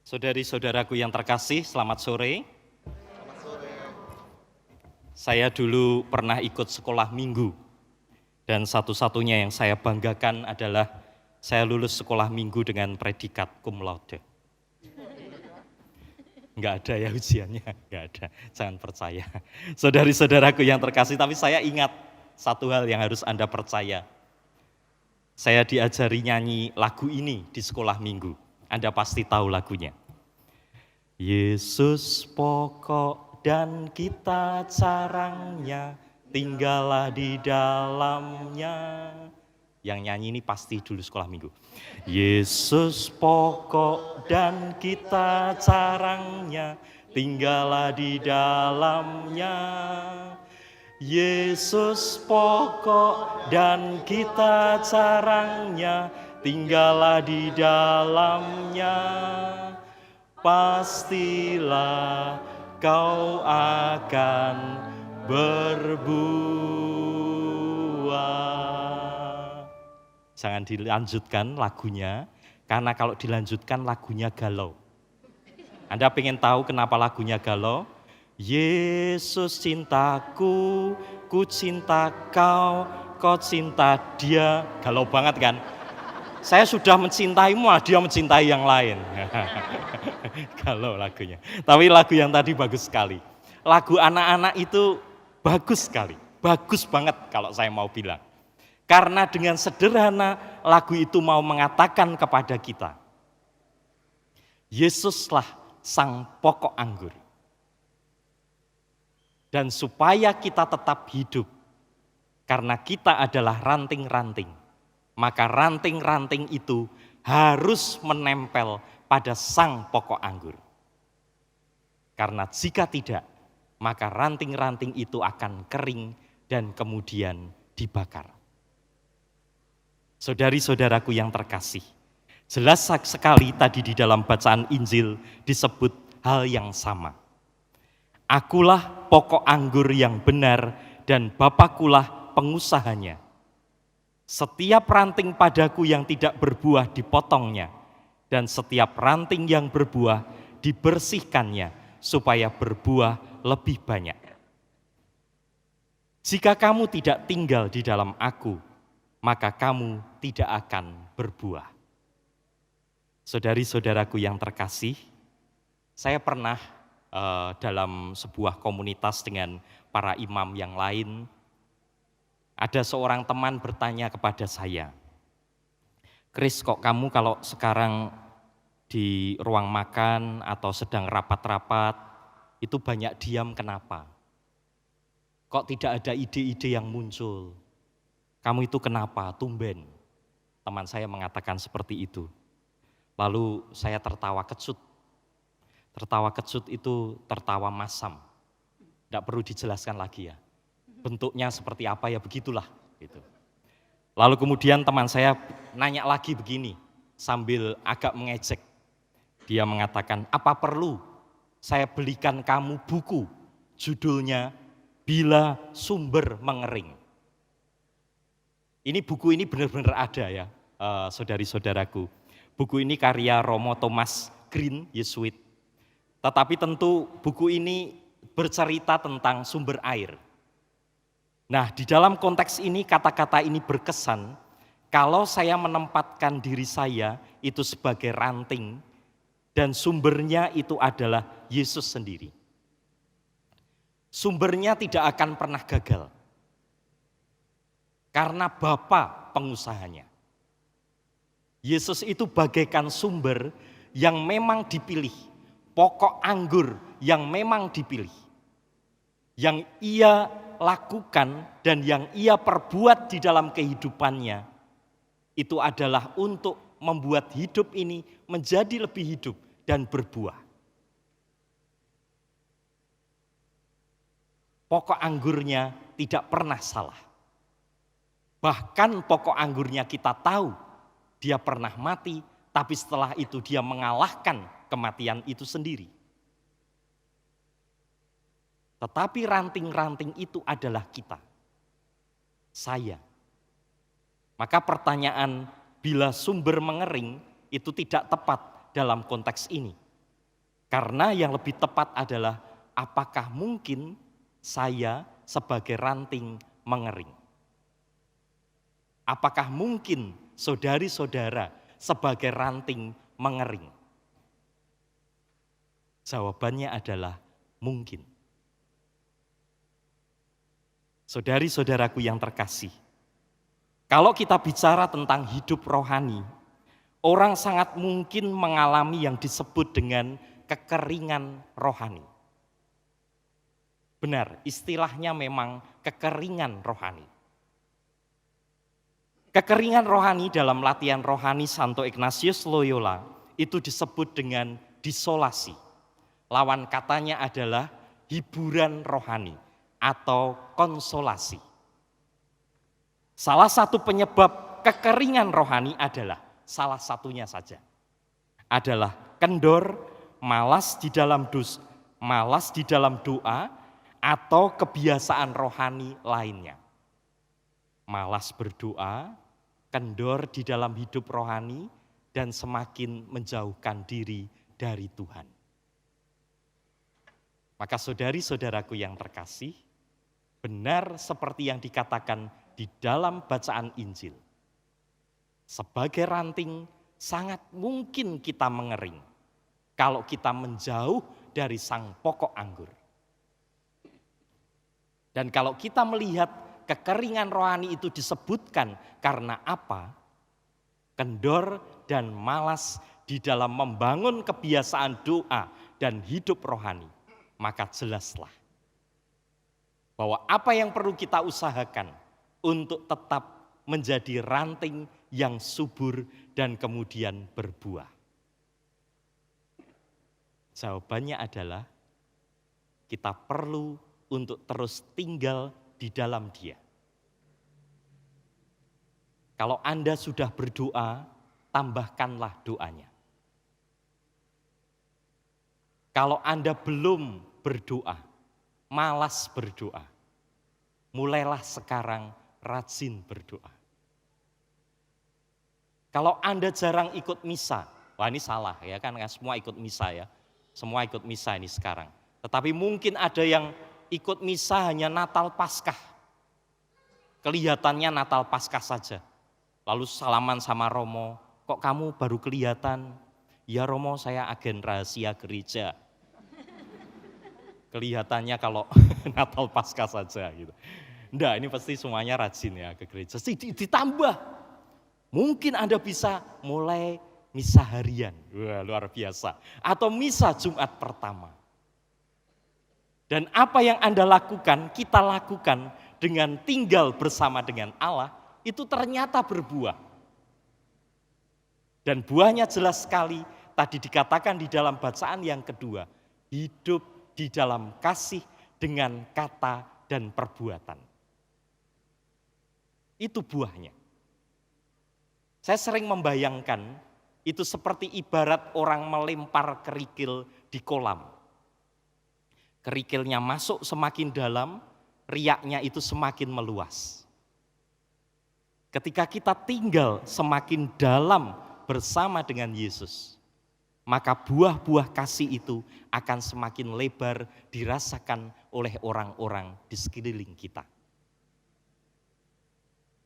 Saudari-saudaraku yang terkasih, selamat sore. Selamat sore. Saya dulu pernah ikut sekolah minggu. Dan satu-satunya yang saya banggakan adalah saya lulus sekolah minggu dengan predikat cum laude. Enggak ada ya ujiannya, enggak ada, jangan percaya. Saudari-saudaraku yang terkasih, tapi saya ingat satu hal yang harus Anda percaya. Saya diajari nyanyi lagu ini di sekolah minggu. Anda pasti tahu lagunya. Yesus pokok dan kita carangnya, tinggallah di dalamnya. Yang nyanyi ini pasti dulu sekolah minggu. Yesus pokok dan kita carangnya, tinggallah di dalamnya. Yesus pokok dan kita carangnya, tinggallah di dalamnya. Pastilah kau akan berbuah. Jangan dilanjutkan lagunya, karena kalau dilanjutkan lagunya galau. Anda pengen tahu kenapa lagunya galau? Yesus cintaku, ku cinta kau, kau cinta dia. Galau banget kan? Saya sudah mencintaimu, dia mencintai yang lain. Galau lagunya. Tapi lagu yang tadi bagus sekali. Lagu anak-anak itu bagus sekali. Bagus banget kalau saya mau bilang. Karena dengan sederhana lagu itu mau mengatakan kepada kita, Yesuslah sang pokok anggur. Dan supaya kita tetap hidup, karena kita adalah ranting-ranting, maka ranting-ranting itu harus menempel pada sang pokok anggur. Karena jika tidak, maka ranting-ranting itu akan kering dan kemudian dibakar. Saudari-saudaraku yang terkasih, jelas sekali tadi di dalam bacaan Injil disebut hal yang sama. Akulah pokok anggur yang benar dan Bapakulah pengusahanya. Setiap ranting padaku yang tidak berbuah dipotongnya, dan setiap ranting yang berbuah dibersihkannya supaya berbuah lebih banyak. Jika kamu tidak tinggal di dalam aku, maka kamu tidak akan berbuah. Saudari-saudaraku yang terkasih, saya pernah dalam sebuah komunitas dengan para imam yang lain, ada seorang teman bertanya kepada saya, Chris, kok kamu kalau sekarang di ruang makan atau sedang rapat-rapat, itu banyak diam kenapa? Kok tidak ada ide-ide yang muncul? Kamu itu kenapa? Tumben. Teman saya mengatakan seperti itu. Lalu saya tertawa kecut. Tertawa kecut itu tertawa masam. Tidak perlu dijelaskan lagi ya. Bentuknya seperti apa ya begitulah. Gitu. Lalu kemudian teman saya nanya lagi begini, sambil agak mengejek. Dia mengatakan, apa perlu saya belikan kamu buku, judulnya Bila Sumber Mengering. Ini buku ini benar-benar ada ya, saudari-saudaraku. Buku ini karya Romo Thomas Green, Yesuit. Tetapi tentu buku ini bercerita tentang sumber air. Nah, di dalam konteks ini kata-kata ini berkesan kalau saya menempatkan diri saya itu sebagai ranting dan sumbernya itu adalah Yesus sendiri. Sumbernya tidak akan pernah gagal karena Bapa pengusahanya. Yesus itu bagaikan sumber yang memang dipilih, pokok anggur yang memang dipilih, yang ia lakukan dan yang ia perbuat di dalam kehidupannya itu adalah untuk membuat hidup ini menjadi lebih hidup dan berbuah. Pokok anggurnya tidak pernah salah. Bahkan pokok anggurnya kita tahu dia pernah mati, tapi setelah itu dia mengalahkan kematian itu sendiri. Tetapi ranting-ranting itu adalah kita, saya. Maka pertanyaan bila sumber mengering itu tidak tepat dalam konteks ini. Karena yang lebih tepat adalah apakah mungkin saya sebagai ranting mengering? Apakah mungkin saudari-saudara sebagai ranting mengering? Jawabannya adalah mungkin. Saudari-saudaraku yang terkasih, kalau kita bicara tentang hidup rohani, orang sangat mungkin mengalami yang disebut dengan kekeringan rohani. Benar, istilahnya memang kekeringan rohani. Kekeringan rohani dalam latihan rohani Santo Ignatius Loyola itu disebut dengan disolasi. Lawan katanya adalah hiburan rohani atau konsolasi. Salah satu penyebab kekeringan rohani adalah, salah satunya saja, adalah kendor, malas di dalam doa, atau kebiasaan rohani lainnya. Malas berdoa, kendor di dalam hidup rohani, dan semakin menjauhkan diri dari Tuhan. Maka saudari-saudaraku yang terkasih, benar seperti yang dikatakan di dalam bacaan Injil. Sebagai ranting sangat mungkin kita mengering kalau kita menjauh dari sang pokok anggur. Dan kalau kita melihat kekeringan rohani itu disebutkan karena apa? Kendor dan malas di dalam membangun kebiasaan doa dan hidup rohani. Maka jelaslah bahwa apa yang perlu kita usahakan untuk tetap menjadi ranting yang subur dan kemudian berbuah. Jawabannya adalah kita perlu untuk terus tinggal di dalam Dia. Kalau Anda sudah berdoa, tambahkanlah doanya. Kalau Anda belum berdoa, malas berdoa, mulailah sekarang rajin berdoa. Kalau Anda jarang ikut misa, wah ini salah ya kan, semua ikut misa ya. Semua ikut misa ini sekarang. Tetapi mungkin ada yang ikut misa hanya Natal Paskah. Kelihatannya Natal Paskah saja. Lalu salaman sama Romo, kok kamu baru kelihatan? Ya Romo, saya agen rahasia gereja. Kelihatannya kalau Natal Paskah saja gitu. Enggak, ini pasti semuanya rajin ya ke gereja. Ditambah, mungkin Anda bisa mulai misa harian. Wah, luar biasa. Atau misa Jumat pertama. Dan apa yang Anda lakukan, kita lakukan dengan tinggal bersama dengan Allah, itu ternyata berbuah. Dan buahnya jelas sekali, tadi dikatakan di dalam bacaan yang kedua, hidup di dalam kasih dengan kata dan perbuatan. Itu buahnya. Saya sering membayangkan, itu seperti ibarat orang melempar kerikil di kolam. Kerikilnya masuk semakin dalam, riaknya itu semakin meluas. Ketika kita tinggal semakin dalam bersama dengan Yesus, maka buah-buah kasih itu akan semakin lebar dirasakan oleh orang-orang di sekeliling kita.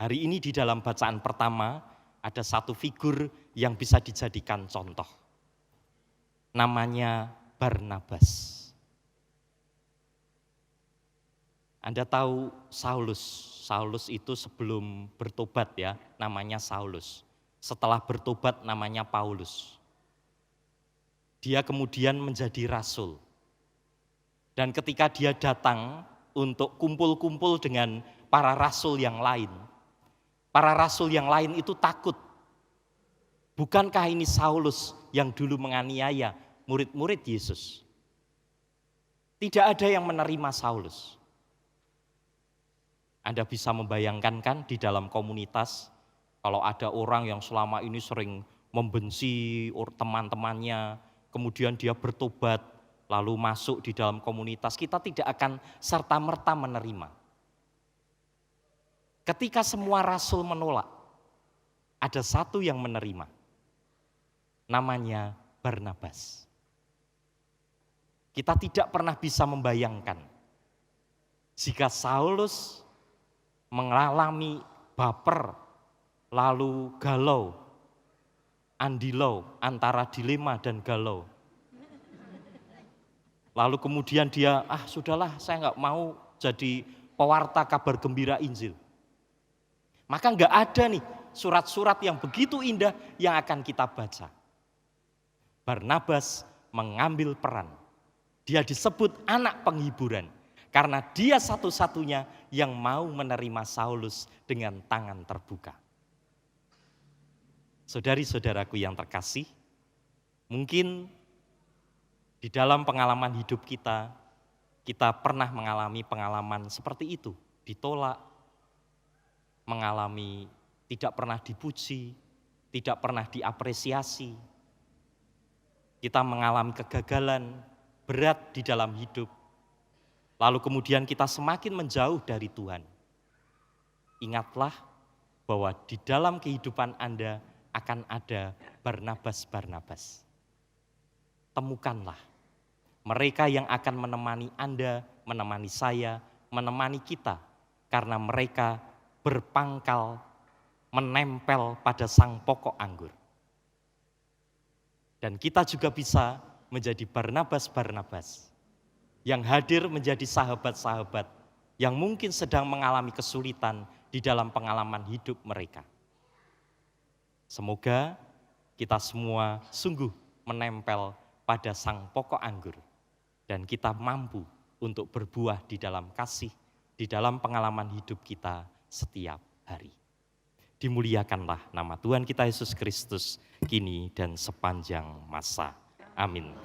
Hari ini di dalam bacaan pertama ada satu figur yang bisa dijadikan contoh. Namanya Barnabas. Anda tahu Saulus. Saulus itu sebelum bertobat ya, namanya Saulus. Setelah bertobat namanya Paulus. Dia kemudian menjadi rasul. Dan ketika dia datang untuk kumpul-kumpul dengan para rasul yang lain itu takut. Bukankah ini Saulus yang dulu menganiaya murid-murid Yesus? Tidak ada yang menerima Saulus. Anda bisa membayangkan kan di dalam komunitas, kalau ada orang yang selama ini sering membenci teman-temannya, kemudian dia bertobat, lalu masuk di dalam komunitas, kita tidak akan serta-merta menerima. Ketika semua rasul menolak, ada satu yang menerima, namanya Barnabas. Kita tidak pernah bisa membayangkan jika Saulus mengalami baper, lalu galau, andilau antara dilema dan galau. Lalu kemudian dia, sudahlah saya nggak mau jadi pewarta kabar gembira Injil. Maka nggak ada nih surat-surat yang begitu indah yang akan kita baca. Barnabas mengambil peran. Dia disebut anak penghiburan karena dia satu-satunya yang mau menerima Saulus dengan tangan terbuka. Saudari-saudaraku yang terkasih, mungkin di dalam pengalaman hidup kita pernah mengalami pengalaman seperti itu, ditolak, mengalami tidak pernah dipuji, tidak pernah diapresiasi. Kita mengalami kegagalan berat di dalam hidup. Lalu kemudian kita semakin menjauh dari Tuhan. Ingatlah bahwa di dalam kehidupan Anda akan ada Barnabas-Barnabas. Temukanlah mereka yang akan menemani Anda, menemani saya, menemani kita. Karena mereka berpangkal, menempel pada sang pokok anggur. Dan kita juga bisa menjadi Barnabas-Barnabas yang hadir menjadi sahabat-sahabat yang mungkin sedang mengalami kesulitan di dalam pengalaman hidup mereka. Semoga kita semua sungguh menempel pada sang pokok anggur dan kita mampu untuk berbuah di dalam kasih, di dalam pengalaman hidup kita setiap hari. Dimuliakanlah nama Tuhan kita Yesus Kristus kini dan sepanjang masa. Amin.